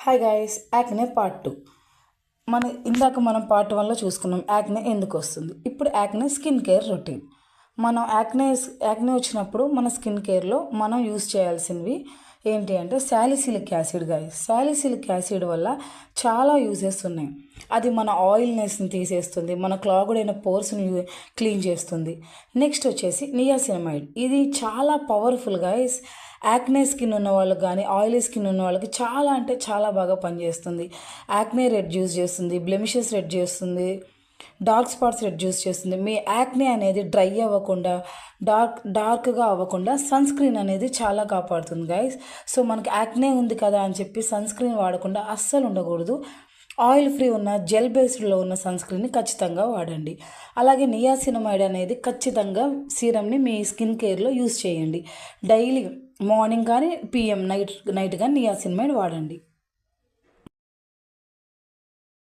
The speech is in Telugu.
Hi guys, acne part 2. మనం పార్ట్ 1లో చూసుకున్నాం యాక్నే ఎందుకు వస్తుంది. ఇప్పుడు యాక్నే స్కిన్ కేర్ రొటీన్. మనం యాక్నే వచ్చినప్పుడు మన స్కిన్ కేర్లో మనం యూస్ చేయాల్సినవి ఏంటి అంటే salicylic acid guys. Salicylic acid వల్ల చాలా యూజెస్ ఉన్నాయి. అది మన ఆయిల్నెస్ని తీసేస్తుంది, మన క్లాగుడ్ అయిన పోర్స్ని క్లీన్ చేస్తుంది. నెక్స్ట్ వచ్చేసి నియాసినమైడ్. ఇది చాలా పవర్ఫుల్ గైస్. యాక్నే స్కిన్ ఉన్న వాళ్ళకి కానీ ఆయిలీ స్కిన్ ఉన్న వాళ్ళకి చాలా అంటే చాలా బాగా పనిచేస్తుంది. యాక్నే రెడ్యూస్ చేస్తుంది, బ్లెమిషెస్ రెడ్యూస్ చేస్తుంది, డార్క్ స్పాట్స్ రెడ్యూస్ చేస్తుంది. మీ యాక్నే అనేది డ్రై అవ్వకుండా డార్క్గా అవ్వకుండా సన్ స్క్రీన్ అనేది చాలా కాపాడుతుంది గైస్. సో మనకి యాక్నే ఉంది కదా అని చెప్పి సన్ స్క్రీన్ వాడకుండా అస్సలు ఉండకూడదు. ఆయిల్ ఫ్రీ ఉన్న జెల్ బేస్డ్లో ఉన్న సన్ స్క్రీన్ని ఖచ్చితంగా వాడండి. అలాగే నియాసినమైడ్ అనేది ఖచ్చితంగా సీరమ్ని మీ స్కిన్ కేర్లో యూస్ చేయండి. డైలీ మార్నింగ్ కానీ పిఎం నైట్ కానీ నియాసినమైడ్ వాడండి.